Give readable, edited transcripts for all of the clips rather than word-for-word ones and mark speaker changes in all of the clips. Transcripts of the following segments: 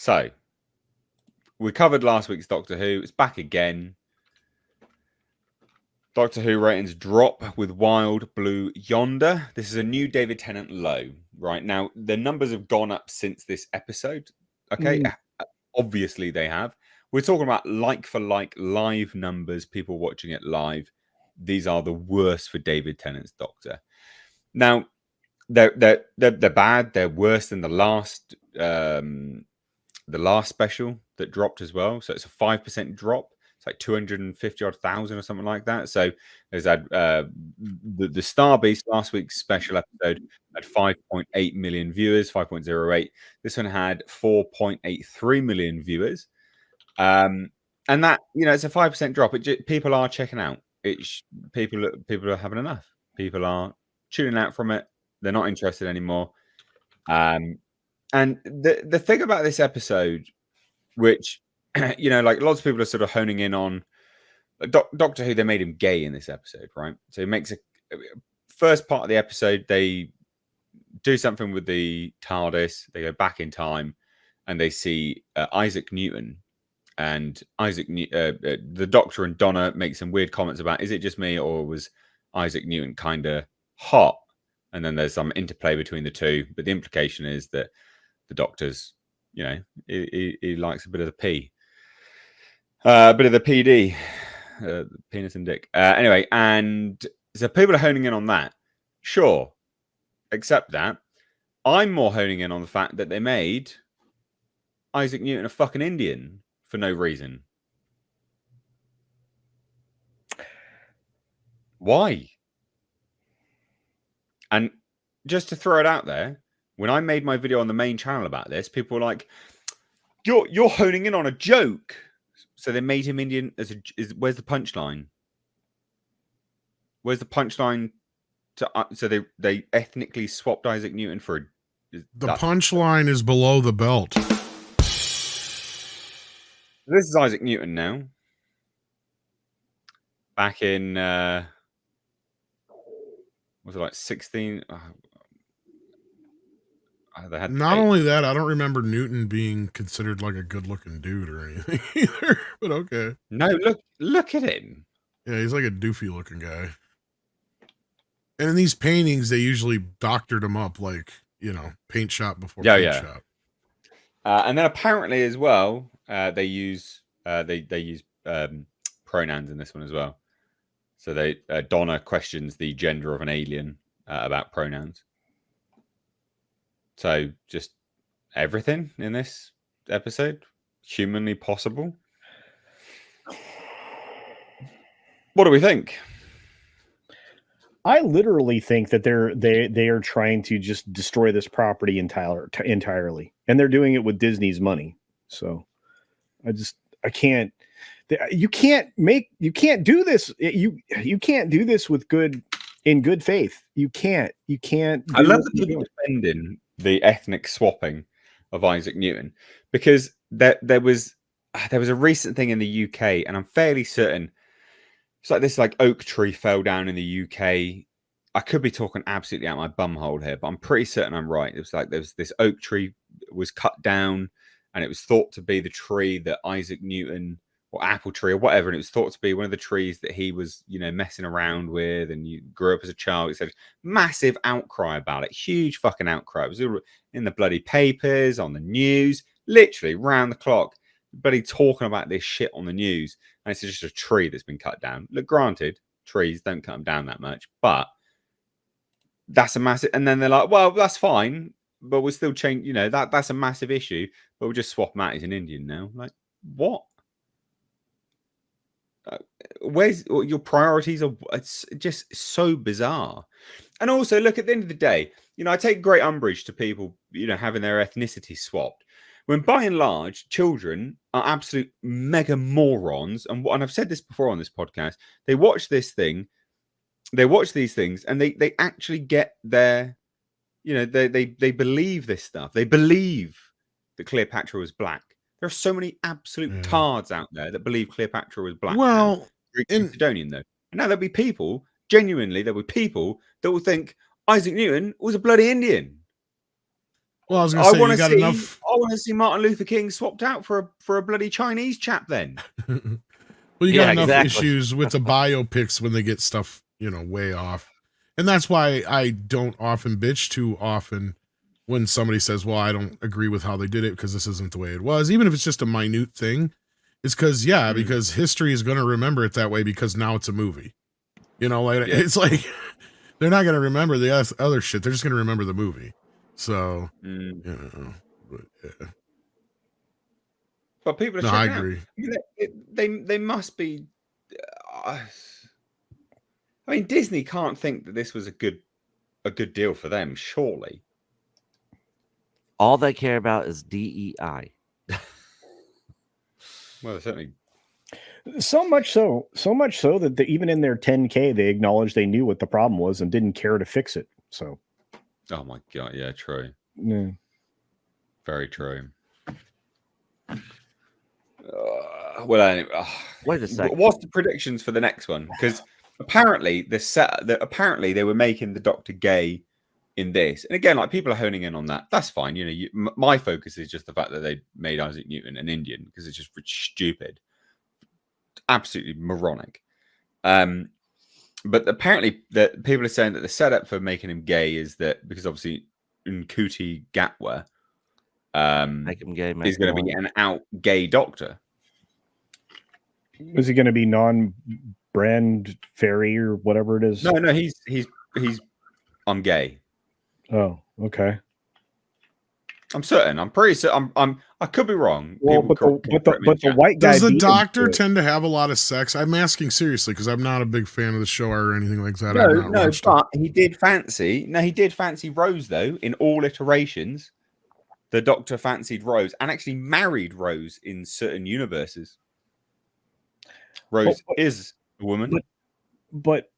Speaker 1: So, we covered last week's Doctor Who. It's back again. Doctor Who ratings drop with Wild Blue Yonder. This is a new David Tennant low. Right now, the numbers have gone up since this episode. Okay, obviously they have. We're talking about like for like live numbers, people watching it live. These are the worst for David Tennant's Doctor. Now, they're bad. They're worse than the last special that dropped as well. So it's a 5% drop. It's like 250 odd thousand or something like that. So there's that the Star Beast last week's special episode had 5.8 million viewers, 5.08. This one had 4.83 million viewers. And that, it's a 5% drop. People are checking out. People are having enough. People are tuning out from it. They're not interested anymore. And the thing about this episode, which like lots of people are sort of honing in on Doctor Who, they made him gay in this episode, right? So he makes first part of the episode, they do something with the TARDIS. They go back in time, and they see Isaac Newton. And the Doctor and Donna make some weird comments about, is it just me, or was Isaac Newton kind of hot? And then there's some interplay between the two. But the implication is that the Doctor's, he likes a bit of the P. A bit of the PD. Penis and dick. Anyway, and so people are honing in on that. Sure. Accept that. I'm more honing in on the fact that they made Isaac Newton a fucking Indian for no reason. Why? And just to throw it out there, when I made my video on the main channel about this, people were like, "You're honing in on a joke." So they made him Indian where's the punchline? Where's the punchline? So they ethnically swapped Isaac Newton for
Speaker 2: the punchline is below the belt.
Speaker 1: This is Isaac Newton now. Back in was it like 16?
Speaker 2: Not only that, I don't remember Newton being considered like a good-looking dude or anything either. But okay.
Speaker 1: No, look at him.
Speaker 2: Yeah, he's like a doofy-looking guy. And in these paintings, they usually doctored him up, like paint shop before paint shop.
Speaker 1: And then apparently as well, they use pronouns in this one as well. So Donna questions the gender of an alien about pronouns. So just everything in this episode humanly possible. What do we think?
Speaker 3: I literally think that they are trying to just destroy this property entirely, and they're doing it with Disney's money. So I can't. You can't do this. You can't do this in good faith. You can't.
Speaker 1: I love the people defending the ethnic swapping of Isaac Newton, because there was a recent thing in the UK, and I'm fairly certain it's like this oak tree fell down in the UK. I could be talking absolutely out my bumhole here, but I'm pretty certain I'm right. It was like there's this oak tree was cut down, and it was thought to be the tree that Isaac Newton, or apple tree or whatever, and it was thought to be one of the trees that he was, messing around with, and you grew up as a child. It said massive outcry about it, huge fucking outcry. It was in the bloody papers, on the news, literally round the clock. Bloody talking about this shit on the news, and it's just a tree that's been cut down. Look, granted, trees don't cut them down that much, but that's a massive. And then they're like, well, that's fine, but we'll still change. That's a massive issue, but we'll just swap him out. He's an Indian now. Like, what? Where's your priorities? It's just so bizarre. And also, look, at the end of the day, I take great umbrage to people, having their ethnicity swapped, when by and large children are absolute mega morons. And I've said this before on this podcast, they watch these things, and they actually get their, they believe this stuff. They believe that Cleopatra was black. There are so many absolute tards out there that believe Cleopatra was black.
Speaker 2: Well,
Speaker 1: Greek Macedonian though. And now there'll be people that will think Isaac Newton was a bloody Indian.
Speaker 2: Well, I was going to say, you got enough.
Speaker 1: I want to see Martin Luther King swapped out for a bloody Chinese chap. Then,
Speaker 2: well, you got enough issues with the biopics when they get stuff, way off, and that's why I don't often bitch too often when somebody says, "Well, I don't agree with how they did it because this isn't the way it was," even if it's just a minute thing. It's because history is going to remember it that way because now it's a movie. It's like they're not going to remember the other shit. They're just going to remember the movie. So,
Speaker 1: but people are.
Speaker 2: No, I agree.
Speaker 1: They must be. I mean, Disney can't think that this was a good deal for them, surely.
Speaker 4: All they care about is DEI.
Speaker 1: Well, certainly.
Speaker 3: So much so that even in their 10K, they acknowledged they knew what the problem was and didn't care to fix it. So.
Speaker 1: Oh my God! Yeah, true.
Speaker 3: Yeah.
Speaker 1: Very true. Well, anyway,
Speaker 4: wait a second.
Speaker 1: What's the predictions for the next one? Because apparently apparently they were making the Doctor gay in this, and again, like people are honing in on that. That's fine. My focus is just the fact that they made Isaac Newton an Indian because it's just stupid, absolutely moronic. But apparently, that people are saying that the setup for making him gay is that because obviously Ncuti Gatwa
Speaker 4: make him gay,
Speaker 1: is going to be an out gay Doctor.
Speaker 3: Is he going to be non-brand fairy or whatever it is?
Speaker 1: No, he's I'm gay.
Speaker 3: Oh, okay.
Speaker 1: I'm certain. I'm pretty certain. I could be wrong.
Speaker 3: Well, but the white guy.
Speaker 2: Does the Doctor tend to have a lot of sex? I'm asking seriously because I'm not a big fan of the show or anything like that.
Speaker 1: No, but he did fancy Rose though. In all iterations, the Doctor fancied Rose and actually married Rose in certain universes. Rose is a woman,
Speaker 3: but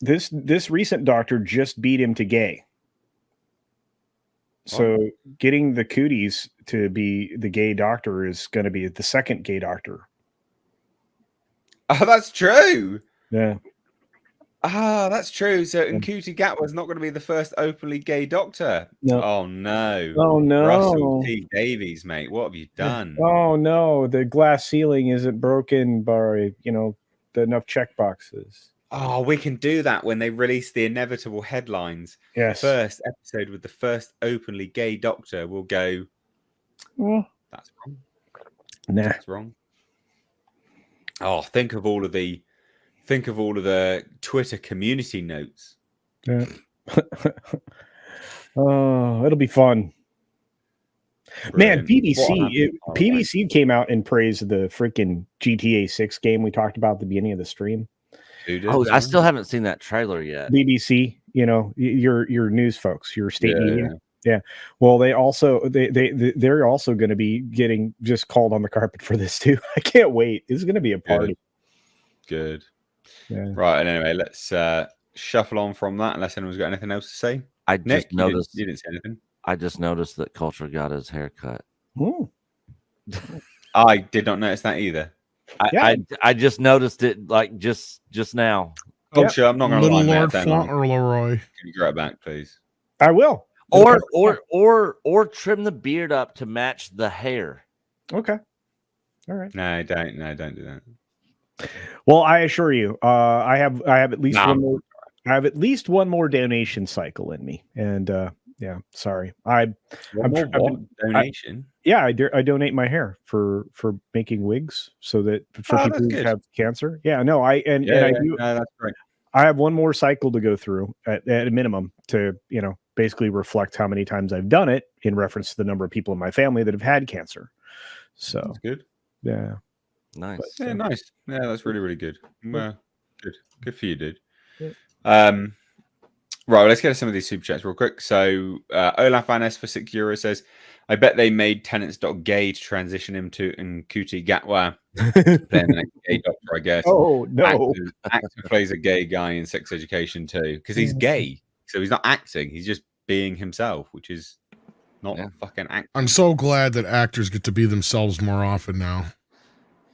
Speaker 3: this recent Doctor just beat him to gay. So getting the cooties to be the gay Doctor is going to be the second gay Doctor.
Speaker 1: Oh, that's true.
Speaker 3: Yeah.
Speaker 1: That's true. So Ncuti Gatwa is not going to be the first openly gay Doctor.
Speaker 3: No.
Speaker 1: Oh no.
Speaker 3: Oh no.
Speaker 1: Russell T Davies, mate. What have you done?
Speaker 3: Oh no. The glass ceiling isn't broken by, enough check boxes.
Speaker 1: Oh, we can do that when they release the inevitable headlines.
Speaker 3: Yes.
Speaker 1: First episode with the first openly gay Doctor will go.
Speaker 3: Well,
Speaker 1: that's wrong.
Speaker 3: Nah.
Speaker 1: That's wrong. Oh, think of all of the Twitter community notes.
Speaker 3: Yeah. Oh, it'll be fun. Brilliant. Man, PBC came out and praised the freaking GTA 6 game we talked about at the beginning of the stream.
Speaker 4: I still haven't seen that trailer yet.
Speaker 3: BBC, your news folks, your state media. Yeah. Well, they're also going to be getting just called on the carpet for this too. I can't wait. This is going to be a party.
Speaker 1: Good.
Speaker 3: Yeah.
Speaker 1: Right. And anyway, let's shuffle on from that. Unless anyone's got anything else to say.
Speaker 4: Nick, noticed
Speaker 1: you didn't say anything.
Speaker 4: I just noticed that Culture got his hair cut.
Speaker 1: I did not notice that either.
Speaker 4: I just noticed it like just now.
Speaker 1: Oh, sure. I'm not going to lie.
Speaker 2: Little Lord Fauntleroy.
Speaker 1: Can you grow it back, please?
Speaker 3: I will.
Speaker 4: Or trim the beard up to match the hair.
Speaker 3: Okay. All right.
Speaker 1: No, don't do that.
Speaker 3: Well, I assure you, I have at least one more. I have at least one more donation cycle in me, and yeah, sorry.
Speaker 1: Donation.
Speaker 3: I donate my hair for making wigs so that for people who have cancer. Yeah, no, I do. No, that's great. I have one more cycle to go through at a minimum to basically reflect how many times I've done it in reference to the number of people in my family that have had cancer. So
Speaker 1: that's good.
Speaker 3: Yeah.
Speaker 4: Nice.
Speaker 1: But, yeah, nice. Yeah, that's really, really good. Well, good for you, dude.
Speaker 3: Yeah.
Speaker 1: Right, let's get to some of these super chats real quick. So Olaf Anes for €6 says, I bet they made Tenants.gay to transition him to Ncuti Gatwa. Then the next gay Doctor, I guess.
Speaker 3: Oh, no.
Speaker 1: Actor plays a gay guy in Sex Education too. Because he's gay. So he's not acting. He's just being himself, which is not fucking acting.
Speaker 2: I'm so glad that actors get to be themselves more often now.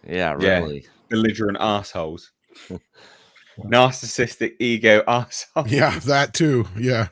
Speaker 4: Yeah, really.
Speaker 1: Yeah, belligerent assholes. Narcissistic ego assholes.
Speaker 2: Yeah, that too. Yeah.